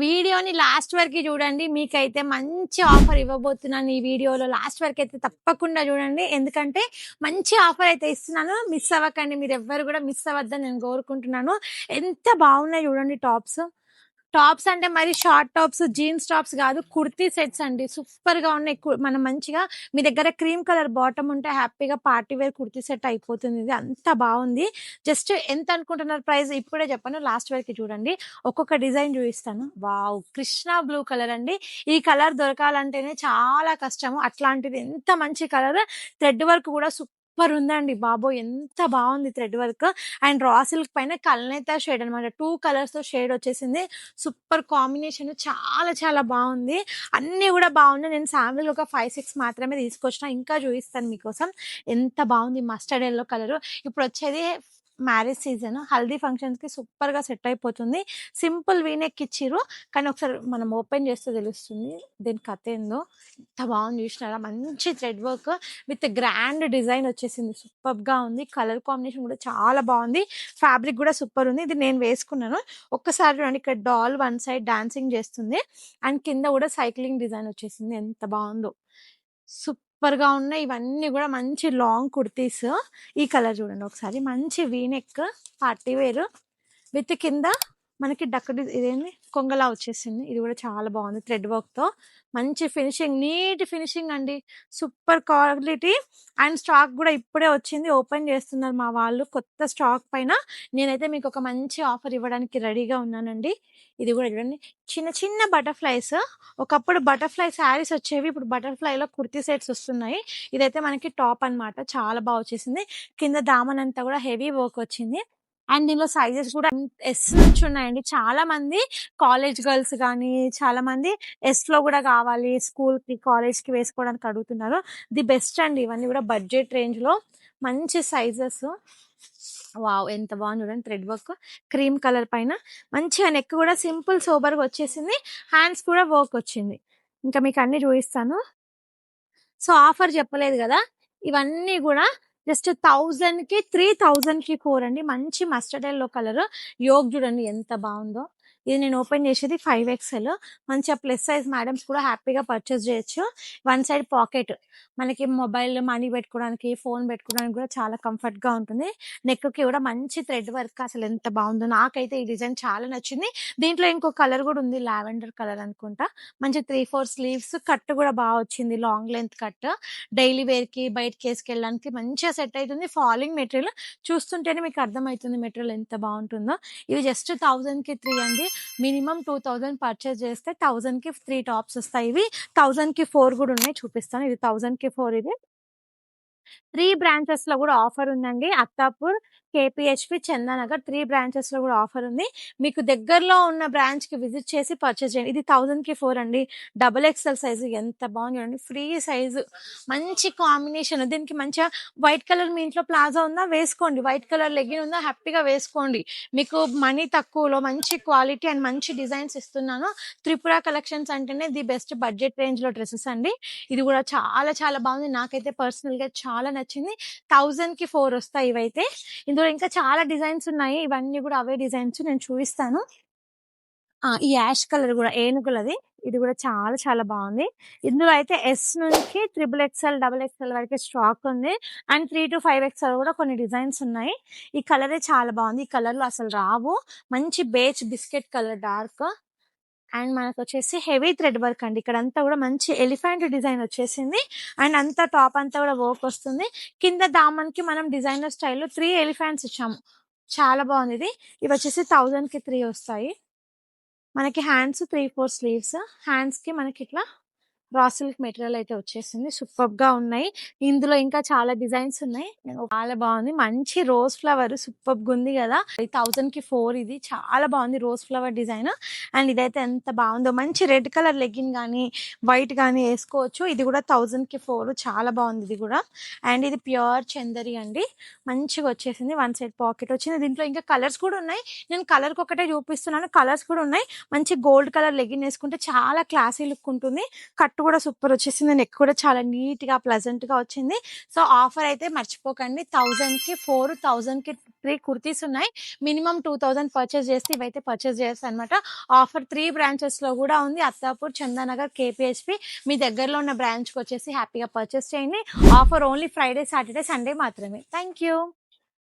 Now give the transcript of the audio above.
వీడియోని లాస్ట్ వరకు చూడండి. మీకైతే మంచి ఆఫర్ ఇవ్వబోతున్నాను ఈ వీడియోలో. లాస్ట్ వరకైతే తప్పకుండా చూడండి. ఎందుకంటే మంచి ఆఫర్ అయితే ఇస్తున్నాను. మిస్ అవ్వకండి. మీరెవ్వరు కూడా మిస్ అవ్వద్దని నేను కోరుకుంటున్నాను. ఎంత బాగున్నాయి చూడండి టాప్స్. టాప్స్ అంటే మరి షార్ట్ టాప్స్, జీన్స్ టాప్స్ కాదు, కుర్తీ సెట్స్ అండి. సూపర్ గా ఉన్నాయి. మనం మంచిగా మీ దగ్గర క్రీమ్ కలర్ బాటమ్ ఉంటే హ్యాపీగా పార్టీ వేర్ కుర్తీ సెట్ అయిపోతుంది. ఇది అంత బాగుంది. జస్ట్ ఎంత అనుకుంటున్నారు ప్రైస్ ఇప్పుడే చెప్పాను, లాస్ట్ వరకు చూడండి. ఒక్కొక్క డిజైన్ చూపిస్తాను. వావ్, కృష్ణ బ్లూ కలర్ అండి. ఈ కలర్ దొరకాలంటేనే చాలా కష్టము. అట్లాంటిది ఎంత మంచి కలర్. థ్రెడ్ వర్క్ కూడా సూపర్ ఉందండి బాబోయ్, ఎంత బాగుంది thread work. And raw silk పైన కల్నేత షేడ్ అనమాట. 2 కలర్స్ తో షేడ్ వచ్చేసింది. సూపర్ కాంబినేషన్, చాలా చాలా బాగుంది. అన్ని కూడా బాగున్నాయి. నేను శాంపిల్ ఒక 5-6 మాత్రమే తీసుకొచ్చిన, ఇంకా చూపిస్తాను మీకోసం. ఎంత బాగుంది మస్టర్డ్ ఎల్లో కలర్. ఇప్పుడు వచ్చేది మ్యారేజ్ సీజన్, హల్దీ ఫంక్షన్స్ కి సూపర్ గా సెట్ అయిపోతుంది. సింపుల్ వీనెక్ ఇచ్చిర్రు, కానీ ఒకసారి మనం ఓపెన్ చేస్తే తెలుస్తుంది దీని కథ ఏందో. ఎంత బాగుంది చూసినారా, మంచి thread work with grand design వచ్చేసింది. సూపర్ గా ఉంది. కలర్ కాంబినేషన్ కూడా చాలా బాగుంది. ఫ్యాబ్రిక్ కూడా సూపర్ ఉంది. ఇది నేను వేసుకున్నాను. ఒక్కసారి చూడండి, ఇక్కడ డాల్ వన్ సైడ్ డాన్సింగ్ చేస్తుంది అండ్ కింద కూడా సైక్లింగ్ డిజైన్ వచ్చేసింది. ఎంత బాగుందో, సూపర్ గా ఉన్నాయి. ఇవన్నీ కూడా మంచి లాంగ్ కుర్తీస్. ఈ కలర్ చూడండి ఒకసారి, మంచి వీనెక్ పార్టీ వేర్ విత్ కింద మనకి ఇదేంటి కొంగలా వచ్చేసింది. ఇది కూడా చాలా బాగుంది. థ్రెడ్ వర్క్ తో మంచి ఫినిషింగ్, నీట్ ఫినిషింగ్ అండి. Super quality. అండ్ స్టాక్ కూడా ఇప్పుడే వచ్చింది, ఓపెన్ చేస్తున్నారు మా వాళ్ళు. కొత్త స్టాక్ పైన నేనైతే మీకు ఒక మంచి ఆఫర్ ఇవ్వడానికి రెడీగా ఉన్నానండి. ఇది కూడా చూడండి, చిన్న చిన్న బటర్ఫ్లైస్. ఒకప్పుడు బటర్ఫ్లై శారీస్ వచ్చేవి, ఇప్పుడు బటర్ఫ్లై లో కుర్తీ సెట్స్ వస్తున్నాయి. ఇదైతే మనకి టాప్ అన్నమాట, చాలా బాగా వచ్చేసింది. కింద దామన్ అంతా కూడా హెవీ వర్క్ వచ్చింది. అండ్ దీనిలో సైజెస్ కూడా ఎస్ నుంచి ఉన్నాయండి. చాలా మంది కాలేజ్ గర్ల్స్ కానీ, చాలా మంది ఎస్ లో కూడా కావాలి, స్కూల్ కి కాలేజ్ కి వేసుకోవడానికి అడుగుతున్నారు. ది బెస్ట్ అండి. ఇవన్నీ కూడా బడ్జెట్ రేంజ్ లో మంచి సైజెస్. వావ్, ఎంత బాగుంది చూడండి. థ్రెడ్ వర్క్ క్రీమ్ కలర్ పైన మంచిగా, నెక్ కూడా సింపుల్ సోబర్ గా వచ్చేసింది. హ్యాండ్స్ కూడా వర్క్ వచ్చింది. ఇంకా మీకు అన్ని చూపిస్తాను. సో ఆఫర్ చెప్పలేదు కదా, ఇవన్నీ కూడా జస్ట్ 1000 కి 3000 కి 4 అండి. మంచి మస్టర్డ్ ఎల్లో కలర్. యోగ్ చూడండి ఎంత బాగుందో. ఇది నేను ఓపెన్ చేసేది 5XL. మంచిగా ప్లస్ సైజ్ మేడమ్స్ కూడా హ్యాపీగా పర్చేస్ చేయొచ్చు. వన్ సైడ్ పాకెట్, మనకి మొబైల్ మనీ పెట్టుకోవడానికి, ఫోన్ పెట్టుకోవడానికి కూడా చాలా కంఫర్ట్ గా ఉంటుంది. నెక్ కి కూడా మంచి థ్రెడ్ వర్క్, అసలు ఎంత బాగుందో. నాకైతే ఈ డిజైన్ చాలా నచ్చింది. దీంట్లో ఇంకో కలర్ కూడా ఉంది, లావెండర్ కలర్ అనుకుంటా. మంచి 3-4 స్లీవ్స్, కట్ కూడా బాగా వచ్చింది, long length cut. Daily wear కి బయటకి వేసుకెళ్ళడానికి మంచిగా సెట్ అవుతుంది. ఫాలింగ్ మెటీరియల్, చూస్తుంటేనే మీకు అర్థమవుతుంది మెటీరియల్ ఎంత బాగుంటుందో. ఇవి జస్ట్ 1000 కి 3 అండి. మినిమం 2000 పర్చేస్ చేస్తే 1000 కి 3 టాప్స్ వస్తాయి. ఇవి 1000 కి 4 కూడా ఉన్నాయి, చూపిస్తాను. ఇది 1000 కి 4. ఇది 3 బ్రాంచెస్ లో కూడా ఆఫర్ ఉందండి. అత్తాపూర్, కేపీహెచ్పి, చందానగర్ 3 బ్రాంచెస్ లో కూడా ఆఫర్ ఉంది. మీకు దగ్గరలో ఉన్న బ్రాంచ్ కి విజిట్ చేసి పర్చేస్ చేయండి. ఇది 1000 కి 4 అండి. XXL సైజు, ఎంత బాగుంది చూడండి. ఫ్రీ సైజు, మంచి కాంబినేషన్. దీనికి మంచిగా వైట్ కలర్, మీ ఇంట్లో ప్లాజా ఉందా వేసుకోండి, వైట్ కలర్ లెగ్గిన్ ఉందా హ్యాపీగా వేసుకోండి. మీకు మనీ తక్కువలో మంచి క్వాలిటీ అండ్ మంచి డిజైన్స్ ఇస్తున్నాను. త్రిపుర కలెక్షన్స్ అంటేనే ది బెస్ట్ బడ్జెట్ రేంజ్ లో డ్రెస్సెస్ అండి. ఇది కూడా చాలా చాలా బాగుంది. నాకైతే పర్సనల్ గా చాలా నచ్చింది. 1000 కి 4 వస్తాయి ఇవైతే. ఇందులో ఇంకా చాలా డిజైన్స్ ఉన్నాయి. ఇవన్నీ కూడా అవే డిజైన్స్, నేను చూపిస్తాను. ఈ యాష్ కలర్ కూడా ఏనుగులది. ఇది కూడా చాలా చాలా బాగుంది. ఇందులో అయితే ఎస్ నుంచి XXL, XXL వరకు స్టాక్ ఉంది. అండ్ 3-5XL కూడా కొన్ని డిజైన్స్ ఉన్నాయి. ఈ కలరే చాలా బాగుంది. ఈ కలర్ లో అసలు రావు. మంచి beige biscuit colour, dark. And మనకు వచ్చేసి హెవీ థ్రెడ్ వర్క్ అండి. ఇక్కడ అంతా కూడా మంచి ఎలిఫెంట్ డిజైన్ వచ్చేసింది. అండ్ అంతా టాప్ అంతా కూడా వర్క్ వస్తుంది. కింద దామన్ కి మనం డిజైనర్ స్టైల్లో 3 ఎలిఫెంట్స్ ఇచ్చాము. చాలా బాగుంది ఇది. ఇవి వచ్చేసి 1000 కి 3 వస్తాయి. మనకి హ్యాండ్స్ 3-4 స్లీవ్స్. హ్యాండ్స్ కి మనకి ఇట్లా రా సిల్క్ మెటీరియల్ అయితే వచ్చేసింది. సూపర్ గా ఉన్నాయి. ఇందులో ఇంకా చాలా డిజైన్స్ ఉన్నాయి. చాలా బాగుంది. మంచి రోజ్ ఫ్లవర్ సూపర్ గా ఉంది కదా. 1000 కి 4. ఇది చాలా బాగుంది, రోజ్ ఫ్లవర్ డిజైన్. అండ్ ఇదైతే ఎంత బాగుందో. మంచి రెడ్ కలర్ లెగ్గిన్ గానీ, వైట్ గానీ వేసుకోవచ్చు. ఇది కూడా 1000 కి 4, చాలా బాగుంది ఇది కూడా. అండ్ ఇది ప్యూర్ చందరి అండి. మంచిగా వచ్చేసింది. వన్ సైడ్ పాకెట్ వచ్చింది. దీంట్లో ఇంకా కలర్స్ కూడా ఉన్నాయి. నేను కలర్ కి ఒకటే చూపిస్తున్నాను, కలర్స్ కూడా ఉన్నాయి. మంచి గోల్డ్ కలర్ లెగ్గిన్ వేసుకుంటే చాలా క్లాసీ లుక్ ఉంటుంది. కట్ కూడా సూపర్ వచ్చేసింది. నెక్ కూడా చాలా నీట్‌గా, ప్లెజెంట్‌గా వచ్చింది. సో, ఆఫర్ అయితే మర్చిపోకండి. 1000కి 4, 1000కి 3 కుర్తీస్ ఉన్నాయి. మినిమమ్ 2000 పర్చేస్ చేస్తే ఇవైతే పర్చేస్ చేయొచ్చనమాట. ఆఫర్ 3 బ్రాంచెస్‌లో కూడా ఉంది. అత్తాపూర్, చందానగర్, కేపీహెచ్‌పీ. మీ దగ్గరలో ఉన్న బ్రాంచ్‌కొచ్చేసి హ్యాపీగా పర్చేస్ చేయండి. Offer only Friday, Saturday, Sunday మాత్రమే. Thank you.